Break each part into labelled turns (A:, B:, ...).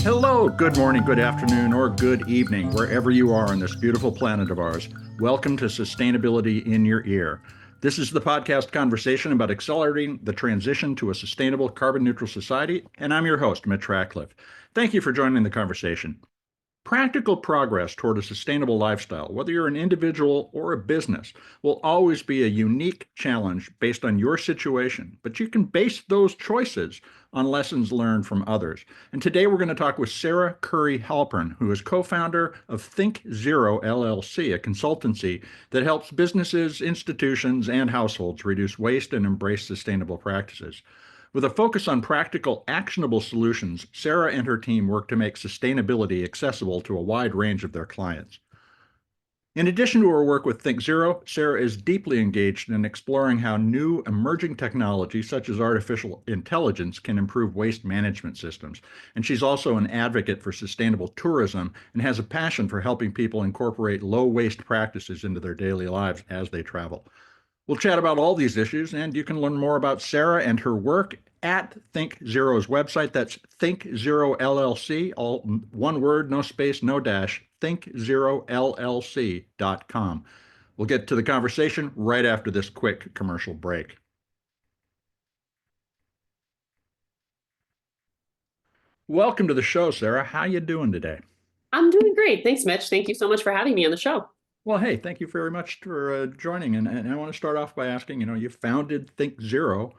A: Hello, good morning, good afternoon, or good evening, wherever you are on this beautiful planet of ours. Welcome to Sustainability in Your Ear. This is the podcast conversation about accelerating the transition to a sustainable carbon neutral society, and I'm your host, Mitch Ratcliffe. Thank you for joining the conversation. Practical progress toward a sustainable lifestyle, whether you're an individual or a business, will always be a unique challenge based on your situation, but you can base those choices on lessons learned from others. And today we're going to talk with Sarah Currie-Halpern, who is co-founder of Think Zero LLC, a consultancy that helps businesses, institutions, and households reduce waste and embrace sustainable practices. With a focus on practical, actionable solutions, Sarah and her team work to make sustainability accessible to a wide range of their clients. In addition to her work with Think Zero, Sarah is deeply engaged in exploring how new emerging technology, such as artificial intelligence, can improve waste management systems. And she's also an advocate for sustainable tourism and has a passion for helping people incorporate low waste practices into their daily lives as they travel. We'll chat about all these issues, and you can learn more about Sarah and her work at Think Zero's website. That's Think Zero LLC, all one word, no space, no dash, thinkzerollc.com. We'll get to the conversation right after this quick commercial break. Welcome to the show, Sarah. How you doing today?
B: I'm doing great. Thanks, Mitch. Thank you so much for having me on the show.
A: Well, hey, thank you very much for joining. And I want to start off by asking, you founded Think Zero.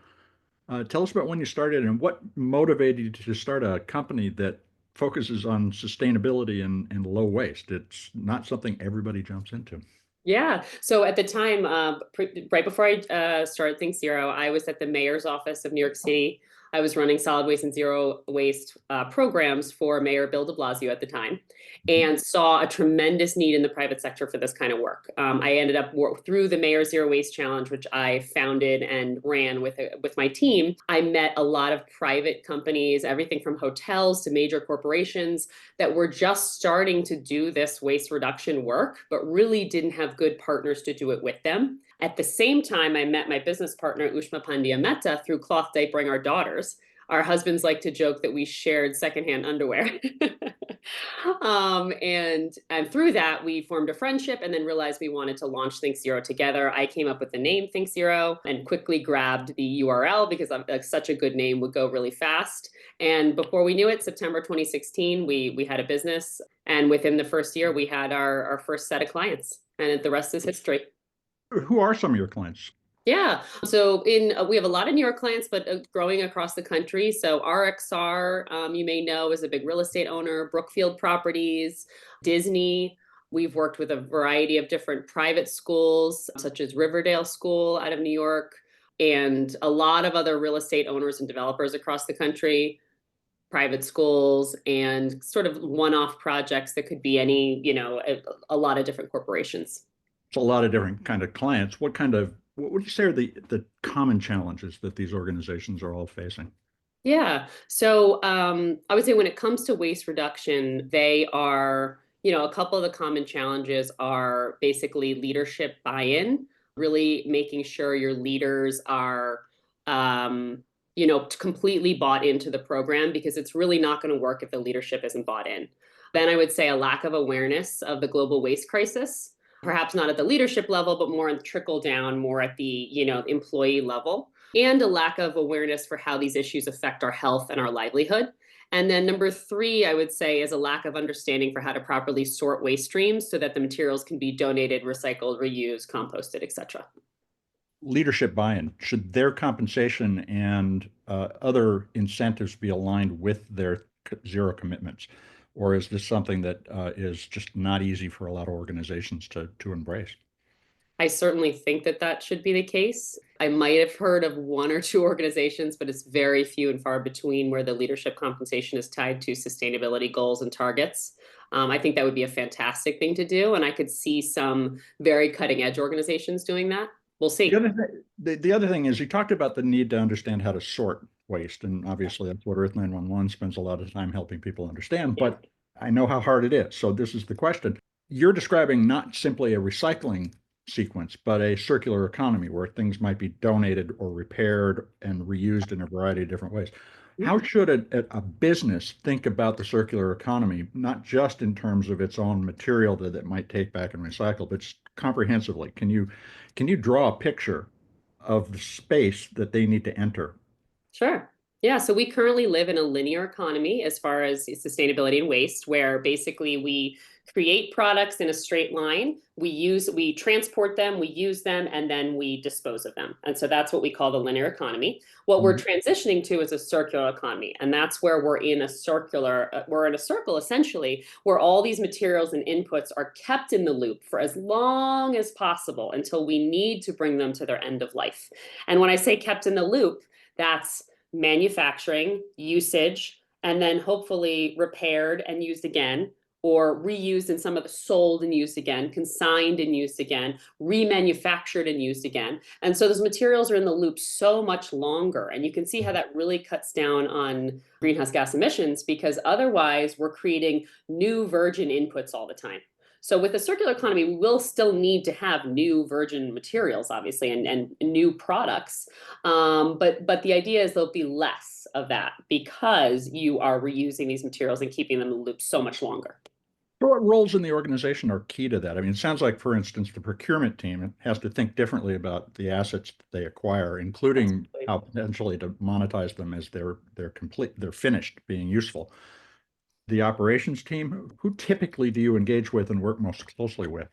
A: Tell us about when you started and what motivated you to start a company that focuses on sustainability and low waste. It's not something everybody jumps into.
B: Yeah. So at the time, right before I started Think Zero, I was at the mayor's office of New York City. I was running solid waste and zero waste programs for Mayor Bill de Blasio at the time, and saw a tremendous need in the private sector for this kind of work. I ended up through the Mayor Zero Waste Challenge, which I founded and ran with my team. I met a lot of private companies, everything from hotels to major corporations that were just starting to do this waste reduction work, but really didn't have good partners to do it with them. At the same time, I met my business partner, Ushma Pandya Mehta, through cloth diapering our daughters. Our husbands like to joke that we shared secondhand underwear. And through that, we formed a friendship and then realized we wanted to launch Think Zero together. I came up with the name Think Zero and quickly grabbed the URL because such a good name would go really fast. And before we knew it, September 2016, we had a business. And within the first year, we had our first set of clients. And the rest is history.
A: Who are some of your clients?
B: Yeah. So we have a lot of New York clients, but growing across the country. So RXR, you may know, is a big real estate owner, Brookfield Properties, Disney. We've worked with a variety of different private schools, such as Riverdale School out of New York, and a lot of other real estate owners and developers across the country, private schools, and sort of one-off projects that could be a lot of different corporations.
A: It's a lot of different kind of clients. What would you say are the common challenges that these organizations are all facing?
B: Yeah. So I would say when it comes to waste reduction, they are, a couple of the common challenges are basically leadership buy-in, really making sure your leaders are, completely bought into the program, because it's really not going to work if the leadership isn't bought in. Then I would say a lack of awareness of the global waste crisis, perhaps not at the leadership level, but more in trickle down, more at the, employee level, and a lack of awareness for how these issues affect our health and our livelihood. And then number three, I would say, is a lack of understanding for how to properly sort waste streams so that the materials can be donated, recycled, reused, composted, etc.
A: Leadership buy-in, should their compensation and other incentives be aligned with their zero commitments? Or is this something that is just not easy for a lot of organizations to embrace?
B: I certainly think that that should be the case. I might have heard of one or two organizations, but it's very few and far between where the leadership compensation is tied to sustainability goals and targets. I think that would be a fantastic thing to do, and I could see some very cutting edge organizations doing that. We'll
A: The
B: see.
A: other the other thing is you talked about the need to understand how to sort waste, and obviously that's what Earth911 spends a lot of time helping people understand,
B: Yeah.
A: but I know how hard it is. So this is the question. You're describing not simply a recycling sequence, but a circular economy where things might be donated or repaired and reused in a variety of different ways. How should a business think about the circular economy, not just in terms of its own material that it might take back and recycle, but comprehensively? Can you draw a picture of the space that they need to enter?
B: Sure. Yeah, so we currently live in a linear economy as far as sustainability and waste, where basically we create products in a straight line. We transport them, we use them, and then we dispose of them. And so that's what we call the linear economy. What we're
A: Mhm.
B: transitioning to is a circular economy. And that's where we're in a circle essentially, where all these materials and inputs are kept in the loop for as long as possible until we need to bring them to their end of life. And when I say kept in the loop, that's manufacturing, usage, and then hopefully repaired and used again, or reused in some of the sold and used again, consigned and used again, remanufactured and used again. And so those materials are in the loop so much longer. And you can see how that really cuts down on greenhouse gas emissions because otherwise we're creating new virgin inputs all the time. So with a circular economy, we will still need to have new virgin materials, obviously, and new products. But the idea is there'll be less of that because you are reusing these materials and keeping them in the loop so much longer.
A: So what roles in the organization are key to that? I mean, it sounds like, for instance, the procurement team has to think differently about the assets that they acquire, including
B: Absolutely.
A: how potentially to monetize them as they're complete, they're finished being useful. The operations team, who typically do you engage with and work most closely with?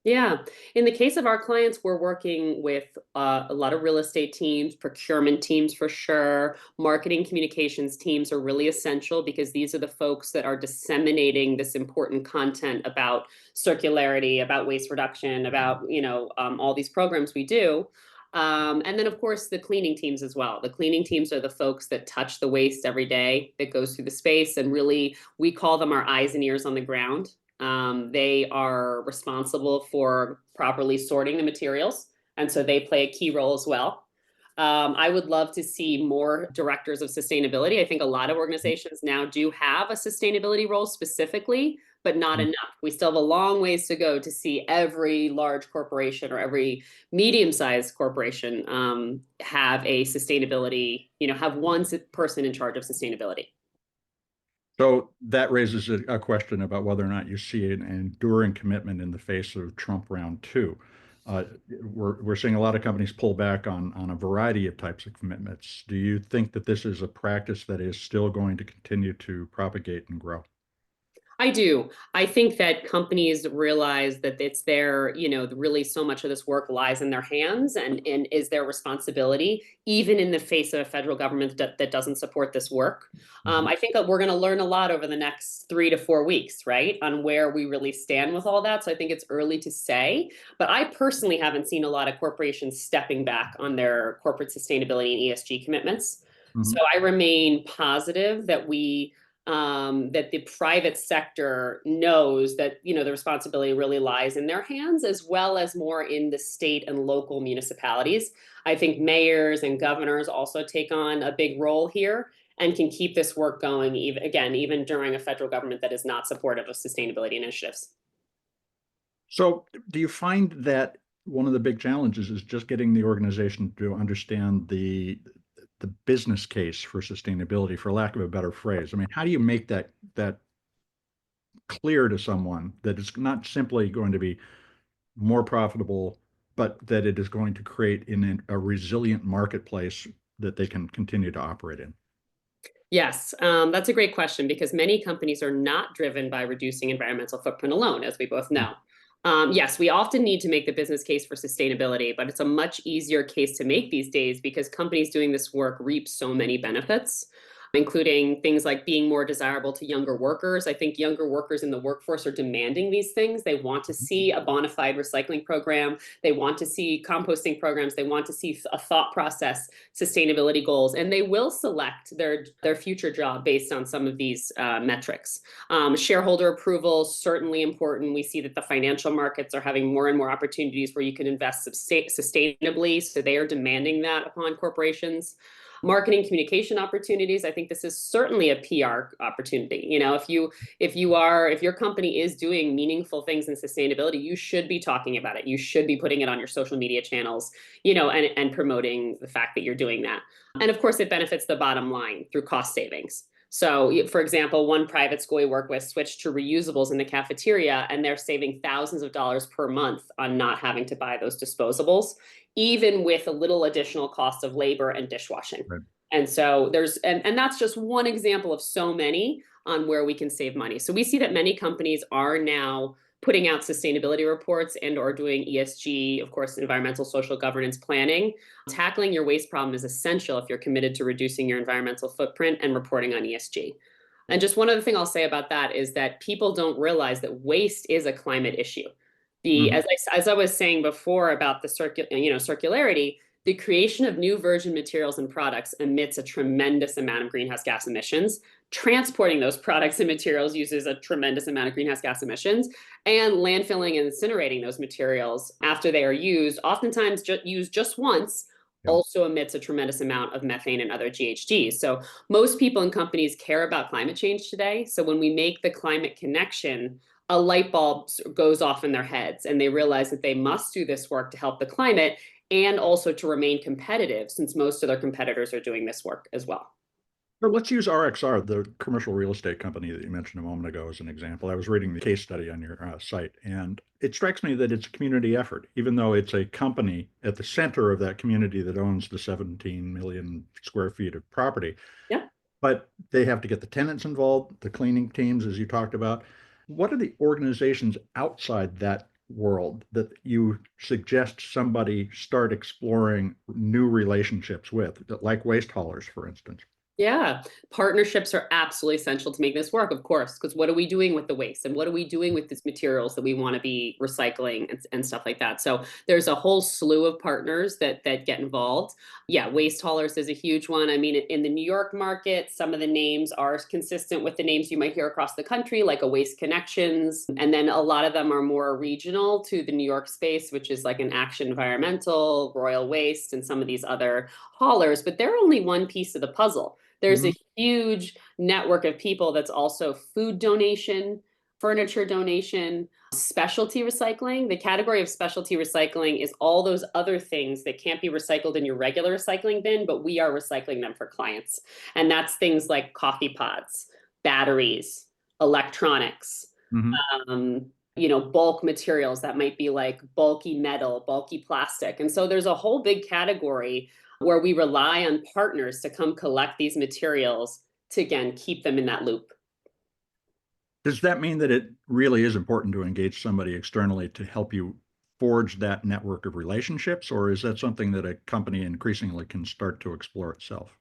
B: Yeah. In the case of our clients, we're working with a lot of real estate teams, procurement teams for sure. Marketing communications teams are really essential because these are the folks that are disseminating this important content about circularity, about waste reduction, about, all these programs we do. And then, of course, the cleaning teams as well. The cleaning teams are the folks that touch the waste every day that goes through the space. And really, we call them our eyes and ears on the ground. They are responsible for properly sorting the materials, and so they play a key role as well. I would love to see more directors of sustainability. I think a lot of organizations now do have a sustainability role specifically, but not enough. We still have a long ways to go to see every large corporation or every medium-sized corporation have a sustainability, have one person in charge of sustainability.
A: So that raises a question about whether or not you see an enduring commitment in the face of Trump round two. Uh, we're seeing a lot of companies pull back on a variety of types of commitments. Do you think that this is a practice that is still going to continue to propagate and grow?
B: I do. I think that companies realize that it's their, really so much of this work lies in their hands and is their responsibility, even in the face of a federal government that doesn't support this work.
A: Mhm.
B: I think that we're going to learn a lot over the next 3 to 4 weeks, right, on where we really stand with all that. So I think it's early to say, but I personally haven't seen a lot of corporations stepping back on their corporate sustainability and ESG commitments. So
A: Mhm.
B: I remain positive that the private sector knows that the responsibility really lies in their hands as well as more in the state and local municipalities. I think mayors and governors also take on a big role here and can keep this work going even during a federal government that is not supportive of sustainability initiatives.
A: So, do you find that one of the big challenges is just getting the organization to understand the business case for sustainability, for lack of a better phrase? I mean, how do you make that clear to someone that it's not simply going to be more profitable, but that it is going to create in a resilient marketplace that they can continue to operate in?
B: Yes, that's a great question because many companies are not driven by reducing environmental footprint alone, as we both know. Yes, we often need to make the business case for sustainability, but it's a much easier case to make these days because companies doing this work reap so many benefits, including things like being more desirable to younger workers. I think younger workers in the workforce are demanding these things. They want to see a bona fide recycling program. They want to see composting programs. They want to see a thought process, sustainability goals, and they will select their future job based on some of these metrics. Shareholder approval certainly important. We see that the financial markets are having more and more opportunities where you can invest sustainably, so they are demanding that upon corporations. Marketing communication opportunities. I think this is certainly a PR opportunity. You know, if your company is doing meaningful things in sustainability, you should be talking about it. You should be putting it on your social media channels, you know, and promoting the fact that you're doing that. And of course, it benefits the bottom line through cost savings. So, for example, one private school we work with switched to reusables in the cafeteria, and they're saving thousands of dollars per month on not having to buy those disposables, even with a little additional cost of labor and dishwashing.
A: Right.
B: And so and that's just one example of so many on where we can save money. So we see that many companies are now putting out sustainability reports and or doing ESG, of course, environmental social governance planning. Tackling your waste problem is essential if you're committed to reducing your environmental footprint and reporting on ESG. And just one other thing I'll say about that is that people don't realize that waste is a climate issue.
A: Mm-hmm.
B: As I was saying before about the circularity, the creation of new virgin materials and products emits a tremendous amount of greenhouse gas emissions. Transporting those products and materials uses a tremendous amount of greenhouse gas emissions, and landfilling and incinerating those materials after they are used, oftentimes used just once,
A: Yep.
B: also emits a tremendous amount of methane and other GHGs. So most people and companies care about climate change today. So when we make the climate connection, a light bulb goes off in their heads and they realize that they must do this work to help the climate and also to remain competitive, since most of their competitors are doing this work as well.
A: So let's use RXR, the commercial real estate company that you mentioned a moment ago, as an example. I was reading the case study on your site, and it strikes me that it's a community effort, even though it's a company at the center of that community that owns the 17 million square feet of property.
B: Yeah.
A: But they have to get the tenants involved, the cleaning teams, as you talked about. What are the organizations outside that world that you suggest somebody start exploring new relationships with, like waste haulers, for instance?
B: Yeah, partnerships are absolutely essential to make this work, of course, because what are we doing with the waste and what are we doing with these materials that we want to be recycling and stuff like that? So there's a whole slew of partners that get involved. Yeah, waste haulers is a huge one. I mean, in the New York market, some of the names are consistent with the names you might hear across the country, like a Waste Connections. And then a lot of them are more regional to the New York space, which is like an Action Environmental, Royal Waste, and some of these other haulers, but they're only one piece of the puzzle. There's a huge network of people that's also food donation, furniture donation, specialty recycling. The category of specialty recycling is all those other things that can't be recycled in your regular recycling bin, but we are recycling them for clients. And that's things like coffee pods, batteries, electronics,
A: Mm-hmm.
B: bulk materials that might be like bulky metal, bulky plastic. And so there's a whole big category where we rely on partners to come collect these materials to, again, keep them in that loop.
A: Does that mean that it really is important to engage somebody externally to help you forge that network of relationships, or is that something that a company increasingly can start to explore itself?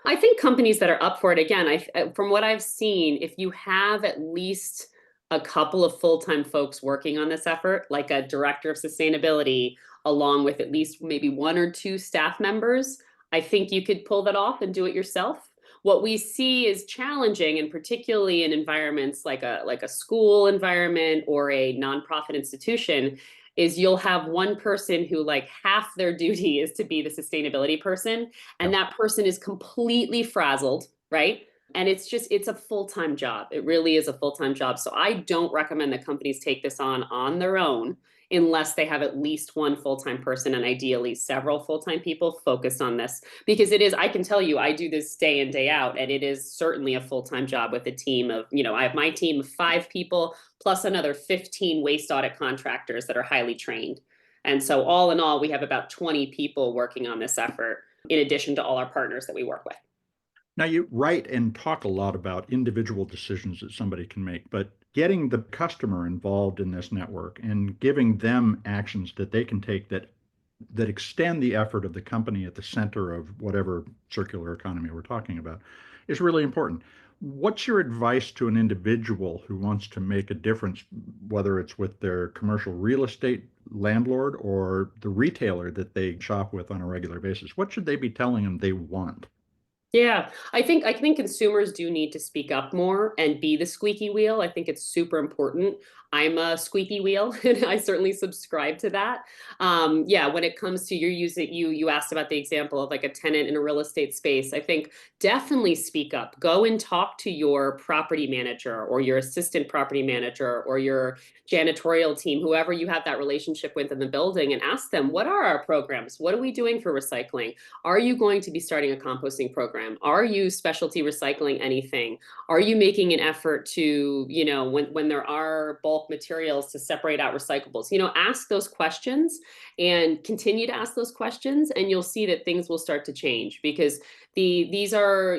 B: I think companies that are up for it, again, from what I've seen, if you have at least a couple of full-time folks working on this effort, like a director of sustainability, along with at least maybe one or two staff members, I think you could pull that off and do it yourself. What we see is challenging, and particularly in environments like a school environment or a nonprofit institution, is you'll have one person who like half their duty is to be the sustainability person, and
A: Yeah.
B: that person is completely frazzled, right? And it's a full-time job. It really is a full-time job. So I don't recommend that companies take this on their own unless they have at least one full-time person, and ideally several full-time people focused on this. Because it is, I can tell you, I do this day in, day out, and it is certainly a full-time job with a team of, I have my team of 5 people plus another 15 waste audit contractors that are highly trained. And so all in all, we have about 20 people working on this effort, in addition to all our partners that we work with.
A: Now, you write and talk a lot about individual decisions that somebody can make, but getting the customer involved in this network and giving them actions that they can take that extend the effort of the company at the center of whatever circular economy we're talking about is really important. What's your advice to an individual who wants to make a difference, whether it's with their commercial real estate landlord or the retailer that they shop with on a regular basis? What should they be telling them they want?
B: Yeah, I think consumers do need to speak up more and be the squeaky wheel. I think it's super important. I'm a squeaky wheel, and I certainly subscribe to that. Yeah, when it comes to you asked about the example of like a tenant in a real estate space. I think definitely speak up. Go and talk to your property manager or your assistant property manager or your janitorial team, whoever you have that relationship with in the building, and ask them, what are our programs? What are we doing for recycling? Are you going to be starting a composting program? Are you specialty recycling anything? Are you making an effort to, when there are bulk materials, to separate out recyclables? Ask those questions and continue to ask those questions, and you'll see that things will start to change, because these are,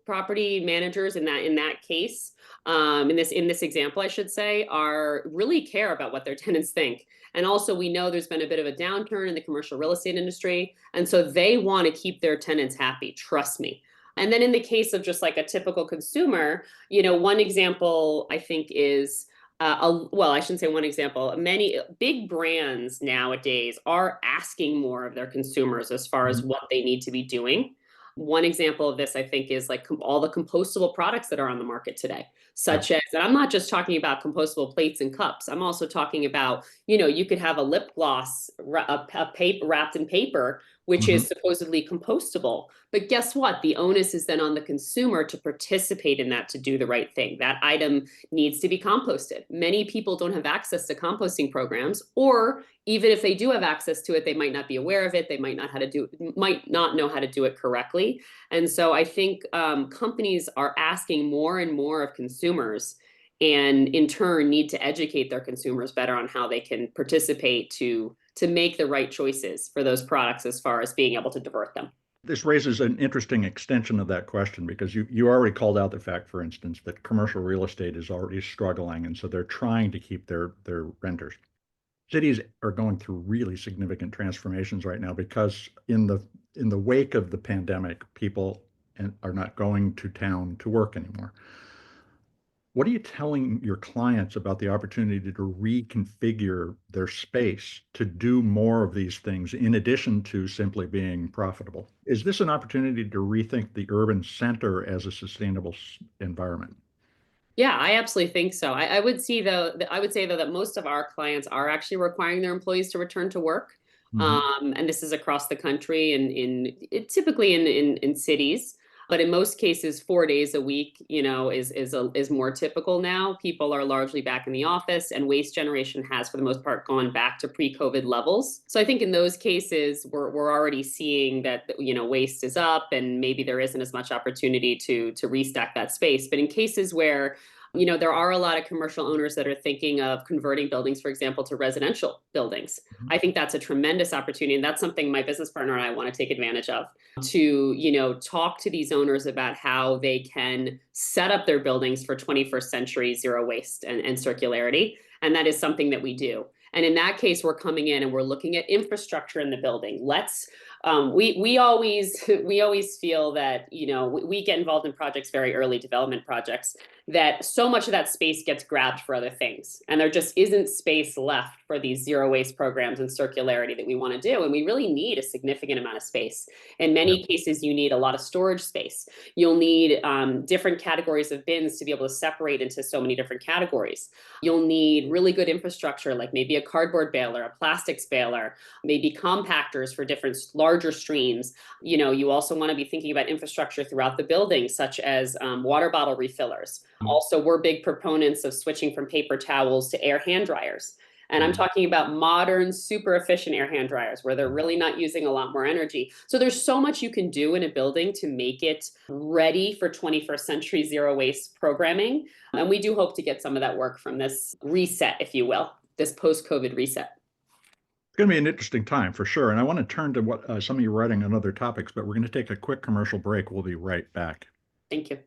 B: property managers in that case, in this example, I should say, are really care about what their tenants think. And also, we know there's been a bit of a downturn in the commercial real estate industry, and so they want to keep their tenants happy. Trust me. And then in the case of just like a typical consumer, one example I think is, well, I shouldn't say one example. Many big brands nowadays are asking more of their consumers as far as
A: Mhm.
B: what they need to be doing. One example of this, I think, is like all the compostable products that are on the market today,
A: Yeah.
B: such as, and I'm not just talking about compostable plates and cups. I'm also talking about, you could have a lip gloss, a paper wrapped in paper, which
A: Mhm.
B: is supposedly compostable. But guess what? The onus is then on the consumer to participate in that, to do the right thing. That item needs to be composted. Many people don't have access to composting programs, or even if they do have access to it, they might not be aware of it. They might not know how to do it correctly. And so I think companies are asking more and more of consumers, and in turn need to educate their consumers better on how they can participate to make the right choices for those products as far as being able to divert them.
A: This raises an interesting extension of that question because you already called out the fact, for instance, that commercial real estate is already struggling, and so they're trying to keep their renters. Cities are going through really significant transformations right now because in the wake of the pandemic, people are not going to town to work anymore. What are you telling your clients about the opportunity to reconfigure their space to do more of these things in addition to simply being profitable? Is this an opportunity to rethink the urban center as a sustainable environment?
B: Yeah, I absolutely think so. I would see though, I would say though that most of our clients are actually requiring their employees to return to work.
A: Hmm.
B: And this is across the country, and typically in cities, but in most cases, 4 days a week, is more typical now. People are largely back in the office, and waste generation has, for the most part, gone back to pre-COVID levels. So I think in those cases, we're already seeing that waste is up, and maybe there isn't as much opportunity to restack that space. But in cases where there are a lot of commercial owners that are thinking of converting buildings, for example, to residential buildings.
A: Hmm.
B: I think that's a tremendous opportunity. And that's something my business partner and I want to take advantage of, to, talk to these owners about how they can set up their buildings for 21st century zero waste and circularity. And that is something that we do. And in that case, we're coming in and we're looking at infrastructure in the building. We always we always feel that we get involved in projects very early, development projects, that so much of that space gets grabbed for other things, and there just isn't space left for these zero waste programs and circularity that we want to do. And we really need a significant amount of space. In
A: Yeah.
B: many cases, you need a lot of storage space. You'll need different categories of bins to be able to separate into so many different categories. You'll need really good infrastructure, like maybe a cardboard baler, a plastics baler, maybe compactors for different larger streams. You also want to be thinking about infrastructure throughout the building, such as water bottle refillers. Also, we're big proponents of switching from paper towels to air hand dryers. And I'm
A: Mhm.
B: talking about modern, super efficient air hand dryers where they're really not using a lot more energy. So there's so much you can do in a building to make it ready for 21st century zero waste programming. And we do hope to get some of that work from this reset, if you will, this post-COVID reset.
A: It's going to be an interesting time for sure. And I want to turn to what some of you writing on other topics, but we're going to take a quick commercial break. We'll be right back.
B: Thank you.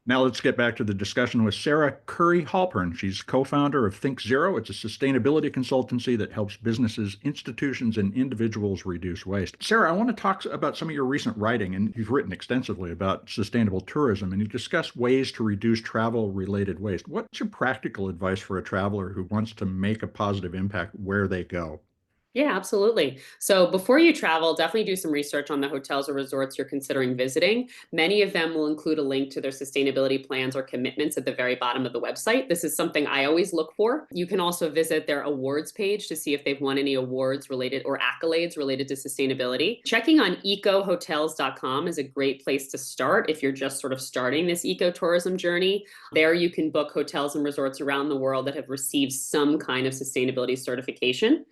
A: Now let's get back to the discussion with Sarah Currie-Halpern. She's co-founder of Think Zero. It's a sustainability consultancy that helps businesses, institutions, and individuals reduce waste. Sarah, I want to talk about some of your recent writing, and you've written extensively about sustainable tourism, and you discuss ways to reduce travel-related waste. What's your practical advice for a traveler who wants to make a positive impact where they go?
B: Yeah, absolutely. So before you travel, definitely do some research on the hotels or resorts you're considering visiting. Many of them will include a link to their sustainability plans or commitments at the very bottom of the website. This is something I always look for. You can also visit their awards page to see if they've won any awards related or accolades related to sustainability. Checking on ecohotels.com is a great place to start if you're just sort of starting this ecotourism journey. There you can book hotels and resorts around the world that have received some kind of sustainability certification.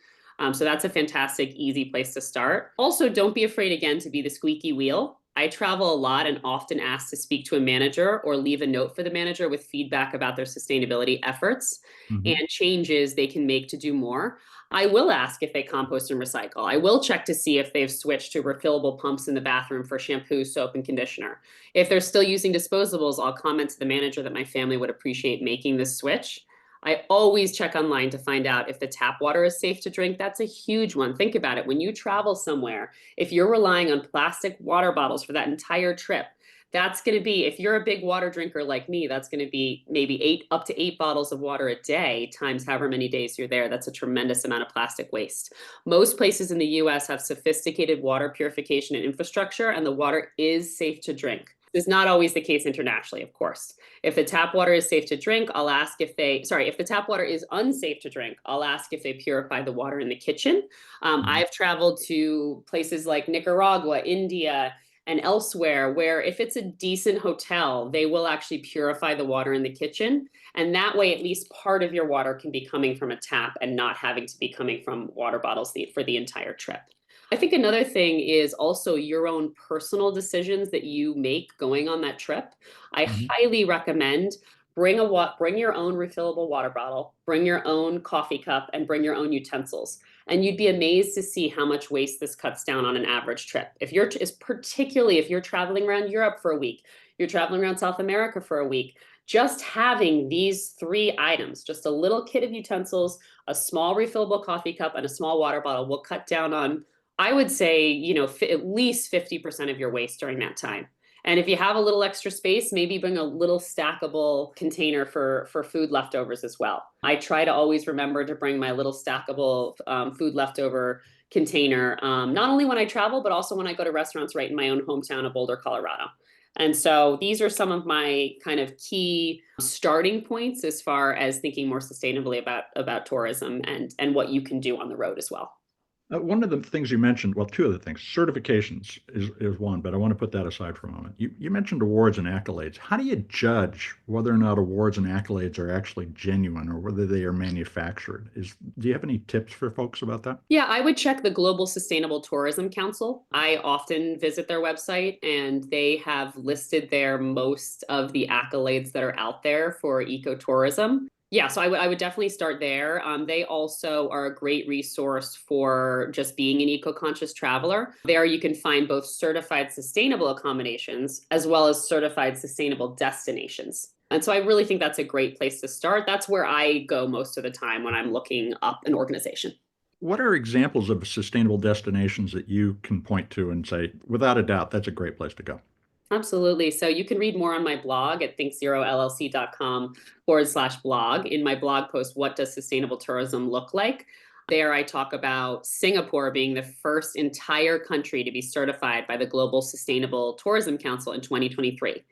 B: So that's a fantastic, easy place to start. Also, don't be afraid, again, to be the squeaky wheel. I travel a lot and often ask to speak to a manager or leave a note for the manager with feedback about their sustainability efforts
A: Hmm.
B: and changes they can make to do more. I will ask if they compost and recycle. I will check to see if they've switched to refillable pumps in the bathroom for shampoo, soap, and conditioner. If they're still using disposables, I'll comment to the manager that my family would appreciate making this switch. I always check online to find out if the tap water is safe to drink. That's a huge one. Think about it. When you travel somewhere, if you're relying on plastic water bottles for that entire trip, that's going to be, if you're a big water drinker like me, that's going to be maybe up to 8 bottles of water a day times however many days you're there. That's a tremendous amount of plastic waste. Most places in the US have sophisticated water purification and infrastructure, and the water is safe to drink. This is not always the case internationally, of course. If the tap water is safe to drink, I'll ask if if the tap water is unsafe to drink, I'll ask if they purify the water in the kitchen.
A: Hmm.
B: I've traveled to places like Nicaragua, India, and elsewhere where if it's a decent hotel, they will actually purify the water in the kitchen. And that way, at least part of your water can be coming from a tap and not having to be coming from water bottles for the entire trip. I think another thing is also your own personal decisions that you make going on that trip. I
A: Hmm.
B: highly recommend bring your own refillable water bottle, bring your own coffee cup, and bring your own utensils. And you'd be amazed to see how much waste this cuts down on an average trip. Particularly if you're traveling around Europe for a week, you're traveling around South America for a week, just having these three items, just a little kit of utensils, a small refillable coffee cup, and a small water bottle will cut down on, I would say, at least 50% of your waste during that time. And if you have a little extra space, maybe bring a little stackable container for food leftovers as well. I try to always remember to bring my little stackable food leftover container, not only when I travel, but also when I go to restaurants right in my own hometown of Boulder, Colorado. And so these are some of my kind of key starting points as far as thinking more sustainably about tourism and what you can do on the road as well.
A: One of the things you mentioned, well, two of the things, certifications is one, but I want to put that aside for a moment. You mentioned awards and accolades. How do you judge whether or not awards and accolades are actually genuine or whether they are manufactured? Do you have any tips for folks about that?
B: Yeah, I would check the Global Sustainable Tourism Council. I often visit their website and they have listed there most of the accolades that are out there for ecotourism. Yeah, so I would definitely start there. They also are a great resource for just being an eco-conscious traveler. There you can find both certified sustainable accommodations as well as certified sustainable destinations. And so I really think that's a great place to start. That's where I go most of the time when I'm looking up an organization.
A: What are examples of sustainable destinations that you can point to and say, without a doubt, that's a great place to go?
B: Absolutely. So you can read more on my blog at thinkzerollc.com/blog. In my blog post, What Does Sustainable Tourism Look Like? There, I talk about Singapore being the first entire country to be certified by the Global Sustainable Tourism Council in 2023.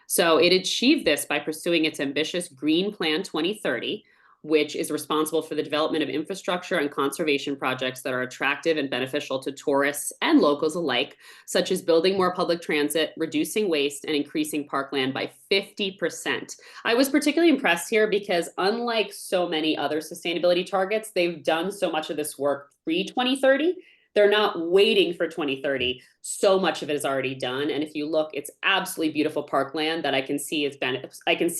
B: So it achieved this by pursuing its ambitious Green Plan 2030, which is responsible for the development of infrastructure and conservation projects that are attractive and beneficial to tourists and locals alike, such as building more public transit, reducing waste, and increasing parkland by 50%. I was particularly impressed here because, unlike so many other sustainability targets, they've done so much of this work pre 2030. They're not waiting for 2030. So much of it is already done. And if you look, it's absolutely beautiful parkland that I can see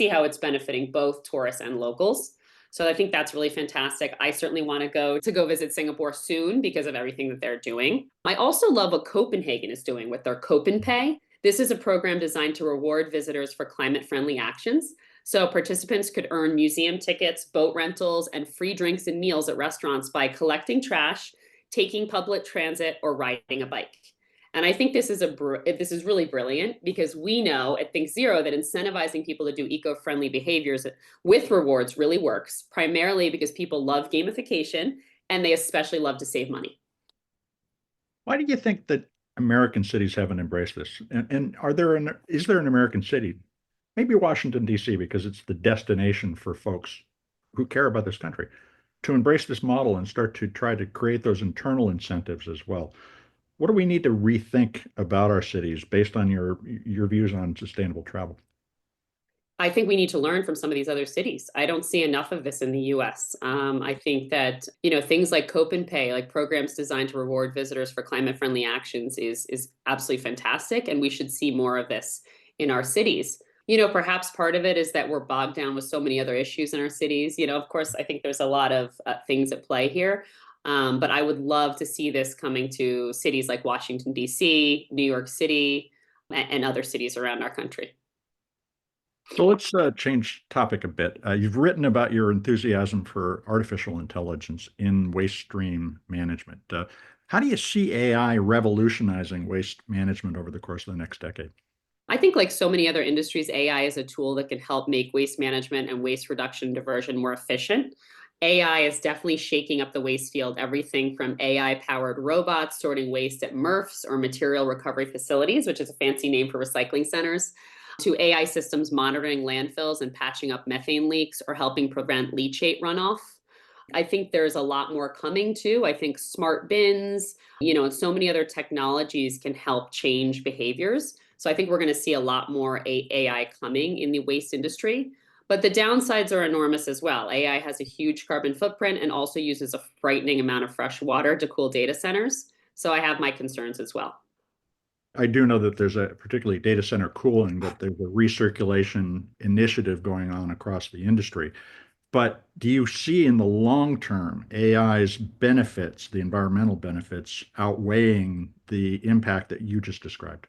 B: how it's benefiting both tourists and locals. So I think that's really fantastic. I certainly want to go visit Singapore soon because of everything that they're doing. I also love what Copenhagen is doing with their CopenPay. This is a program designed to reward visitors for climate-friendly actions. So participants could earn museum tickets, boat rentals, and free drinks and meals at restaurants by collecting trash, taking public transit, or riding a bike. And I think this is really brilliant because we know at Think Zero that incentivizing people to do eco-friendly behaviors with rewards really works, primarily because people love gamification and they especially love to save money.
A: Why do you think that American cities haven't embraced this? And is there an American city, maybe Washington, D.C., because it's the destination for folks who care about this country, to embrace this model and start to try to create those internal incentives as well? What do we need to rethink about our cities based on your views on sustainable travel?
B: I think we need to learn from some of these other cities. I don't see enough of this in the US. I think that, things like Cope and Pay, like programs designed to reward visitors for climate friendly actions is absolutely fantastic. And we should see more of this in our cities. Perhaps part of it is that we're bogged down with so many other issues in our cities. Of course, I think there's a lot of things at play here. But I would love to see this coming to cities like Washington, D.C., New York City, and other cities around our country.
A: So let's change topic a bit. You've written about your enthusiasm for artificial intelligence in waste stream management. How do you see AI revolutionizing waste management over the course of the next decade?
B: I think, like so many other industries, AI is a tool that can help make waste management and waste reduction and diversion more efficient. AI is definitely shaking up the waste field, everything from AI powered robots sorting waste at MRFs or material recovery facilities, which is a fancy name for recycling centers, to AI systems monitoring landfills and patching up methane leaks or helping prevent leachate runoff. I think there's a lot more coming too. I think smart bins, and so many other technologies can help change behaviors. So I think we're going to see a lot more AI coming in the waste industry. But the downsides are enormous as well. AI has a huge carbon footprint and also uses a frightening amount of fresh water to cool data centers. So I have my concerns as well.
A: I do know that there's a particularly data center cooling, that there's a recirculation initiative going on across the industry. But do you see in the long term AI's benefits, the environmental benefits, outweighing the impact that you just described?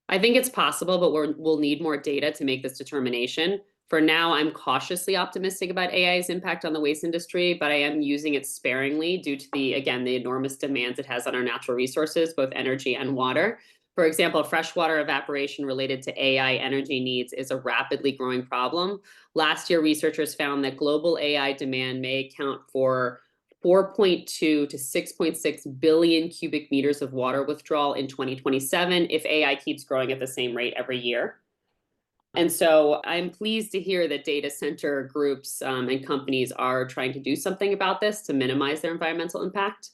B: I think it's possible, but we'll need more data to make this determination. For now, I'm cautiously optimistic about AI's impact on the waste industry, but I am using it sparingly due to again, the enormous demands it has on our natural resources, both energy and water. For example, freshwater evaporation related to AI energy needs is a rapidly growing problem. Last year, researchers found that global AI demand may account for 4.2 to 6.6 billion cubic meters of water withdrawal in 2027 if AI keeps growing at the same rate every year. And so I'm pleased to hear that data center groups and companies are trying to do something about this to minimize their environmental impact.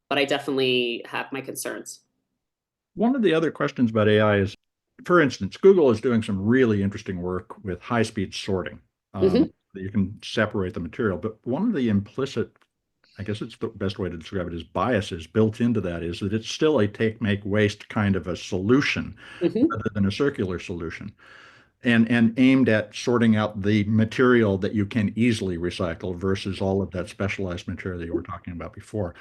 B: But I definitely have my concerns.
A: One of the other questions about AI is, for instance, Google is doing some really interesting work with high-speed sorting.
B: Mm-hmm.
A: That you can separate the material. But one of the implicit, I guess it's the best way to describe it, is biases built into that is that it's still a take, make, waste kind of a solution
B: Mm-hmm.
A: rather than a circular solution. And aimed at sorting out the material that you can easily recycle versus all of that specialized material that you were talking about before.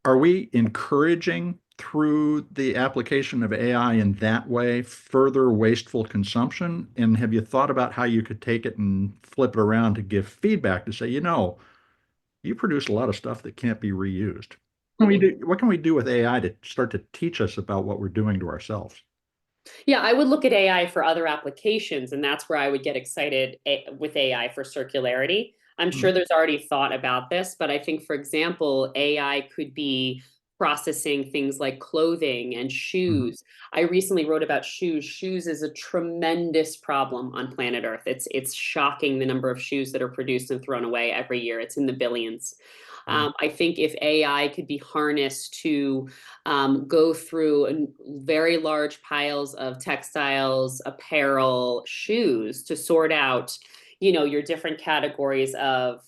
A: Are we encouraging through the application of AI in that way further wasteful consumption? And have you thought about how you could take it and flip it around to give feedback to say, you produce a lot of stuff that can't be reused? What can we do with AI to start to teach us about what we're doing to ourselves?
B: Yeah, I would look at AI for other applications, and that's where I would get excited with AI for circularity. I'm sure
A: Mhm.
B: there's already thought about this, but I think, for example, AI could be processing things like clothing and
A: Mhm.
B: shoes. I recently wrote about shoes. Shoes is a tremendous problem on planet Earth. It's shocking the number of shoes that are produced and thrown away every year. It's in the billions.
A: Wow.
B: I think if AI could be harnessed to go through very large piles of textiles, apparel, shoes to sort out, your different categories of,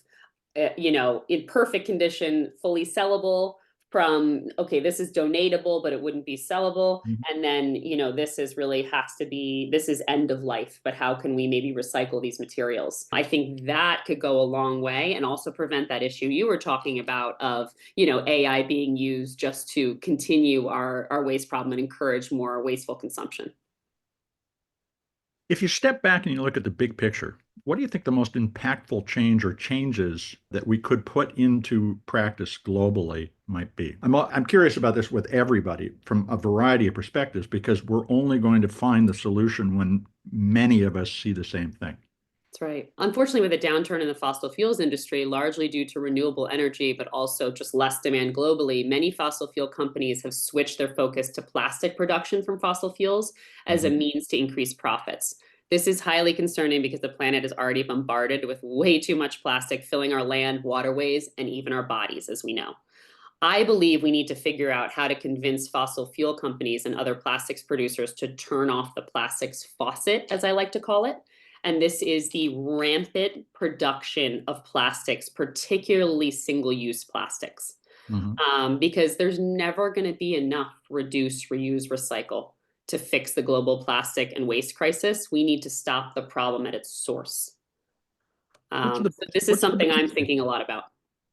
B: in perfect condition, fully sellable from, okay, this is donatable, but it wouldn't be sellable.
A: Mhm.
B: And then, this is really has to be, this is end of life, but how can we maybe recycle these materials? I think that could go a long way and also prevent that issue you were talking about of, AI being used just to continue our waste problem and encourage more wasteful consumption.
A: If you step back and you look at the big picture, what do you think the most impactful change or changes that we could put into practice globally might be? I'm curious about this with everybody from a variety of perspectives because we're only going to find the solution when many of us see the same thing.
B: That's right. Unfortunately, with a downturn in the fossil fuels industry, largely due to renewable energy, but also just less demand globally, many fossil fuel companies have switched their focus to plastic production from fossil fuels as a
A: Mhm.
B: means to increase profits. This is highly concerning because the planet is already bombarded with way too much plastic, filling our land, waterways, and even our bodies, as we know. I believe we need to figure out how to convince fossil fuel companies and other plastics producers to turn off the plastics faucet, as I like to call it. And this is the rampant production of plastics, particularly single use plastics,
A: Mhm.
B: because there's never going to be enough reduce, reuse, recycle to fix the global plastic and waste crisis. We need to stop the problem at its source.
A: What's the
B: So this is
A: what's the
B: something I'm
A: business case?
B: thinking a lot about.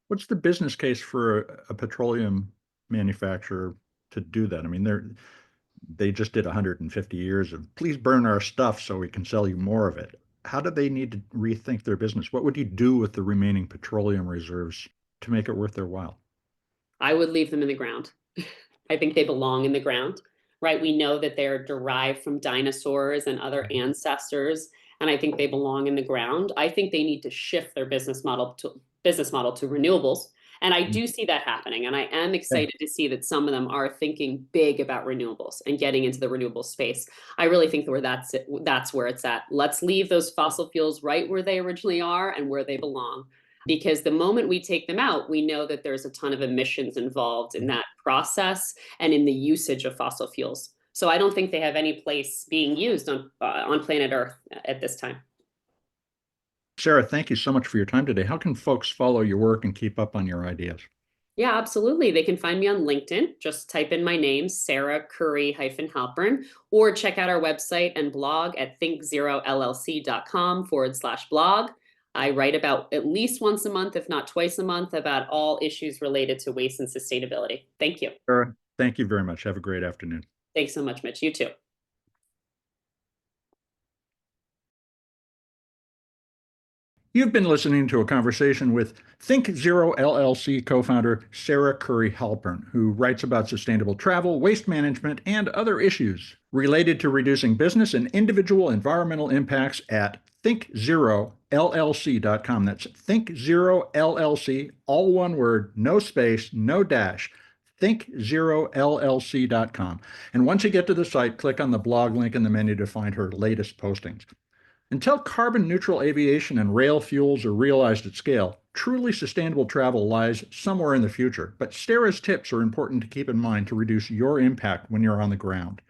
A: What's the business case for a petroleum manufacturer to do that? I mean, they just did 150 years of please burn our stuff so we can sell you more of it. How do they need to rethink their business? What would you do with the remaining petroleum reserves to make it worth their while?
B: I would leave them in the ground. I think they belong in the ground, right? We know that they're derived from dinosaurs and other ancestors, and I think they belong in the ground. I think they need to shift their business model to renewables. And I do see that happening. And I am
A: Yeah.
B: excited to see that some of them are thinking big about renewables and getting into the renewable space. I really think that that's where it's at. Let's leave those fossil fuels right where they originally are and where they belong. Because the moment we take them out, we know that there's a ton of emissions involved in that process and in the usage of fossil fuels. So I don't think they have any place being used on planet Earth at this time.
A: Sarah, thank you so much for your time today. How can folks follow your work and keep up on your ideas?
B: Yeah, absolutely. They can find me on LinkedIn. Just type in my name, Sarah Currie-Halpern, or check out our website and blog at thinkzerollc.com/blog. I write about at least once a month, if not twice a month, about all issues related to waste and sustainability. Thank you.
A: Sarah, thank you very much. Have a great afternoon.
B: Thanks so much, Mitch. You too.
A: You've been listening to a conversation with Think Zero LLC co founder Sarah Currie-Halpern, who writes about sustainable travel, waste management, and other issues related to reducing business and individual environmental impacts at thinkzerollc.com. That's Think Zero LLC, all one word, no space, no dash. thinkzerollc.com. And once you get to the site, click on the blog link in the menu to find her latest postings. Until carbon neutral aviation and rail fuels are realized at scale, truly sustainable travel lies somewhere in the future. But Sarah's tips are important to keep in mind to reduce your impact when you're on the ground.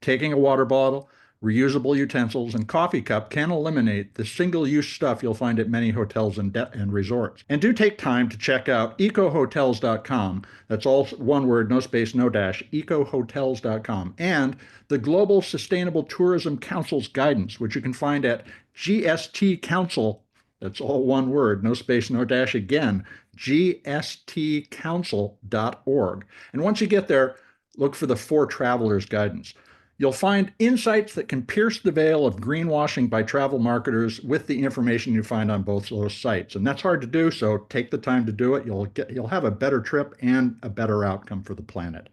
A: Taking a water bottle, reusable utensils, and coffee cup can eliminate the single-use stuff you'll find at many hotels and resorts. And do take time to check out ecohotels.com. That's all one word, no space, no dash, ecohotels.com. And the Global Sustainable Tourism Council's guidance, which you can find at GST that's all one word, no space, no dash again, gstcouncil.org. And once you get there, look for the For Travelers guidance. You'll find insights that can pierce the veil of greenwashing by travel marketers with the information you find on both those sites. And that's hard to do, so take the time to do it. You'll have a better trip and a better outcome for the planet.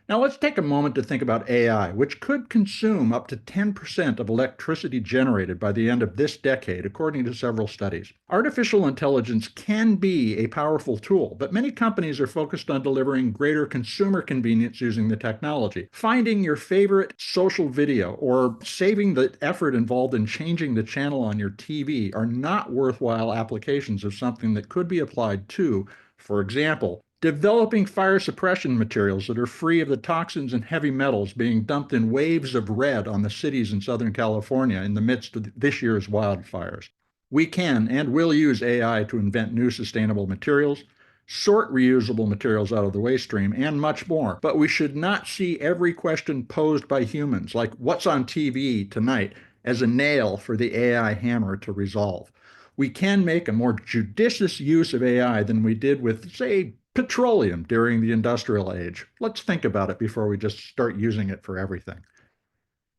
A: Now let's take a moment to think about AI, which could consume up to 10% of electricity generated by the end of this decade, according to several studies. Artificial intelligence can be a powerful tool, but many companies are focused on delivering greater consumer convenience using the technology. Finding your favorite social video or saving the effort involved in changing the channel on your TV are not worthwhile applications of something that could be applied to, for example, developing fire suppression materials that are free of the toxins and heavy metals being dumped in waves of red on the cities in Southern California in the midst of this year's wildfires. We can and will use AI to invent new sustainable materials, sort reusable materials out of the waste stream, and much more. But we should not see every question posed by humans, like what's on TV tonight, as a nail for the AI hammer to resolve. We can make a more judicious use of AI than we did with, say, petroleum during the industrial age. Let's think about it before we just start using it for everything.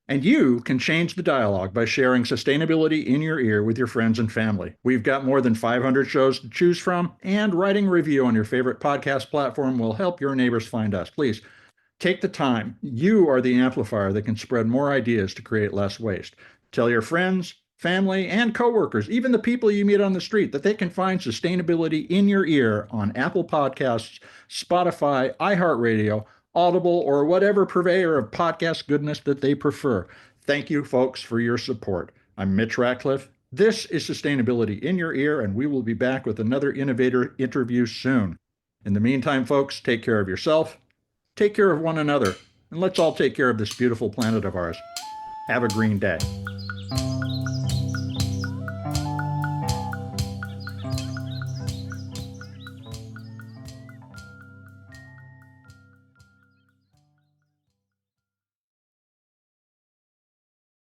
A: And you can change the dialogue by sharing sustainability in your ear with your friends and family. We've got more than 500 shows to choose from, and writing a review on your favorite podcast platform will help your neighbors find us. Please take the time. You are the amplifier that can spread more ideas to create less waste. Tell your friends, family, and coworkers, even the people you meet on the street, that they can find sustainability in your ear on Apple Podcasts, Spotify, iHeartRadio, Audible, or whatever purveyor of podcast goodness that they prefer. Thank you, folks, for your support. I'm Mitch Ratcliffe. This is Sustainability in Your Ear, and we will be back with another innovator interview soon. In the meantime, folks, take care of yourself, take care of one another, and let's all take care of this beautiful planet of ours. Have a green day.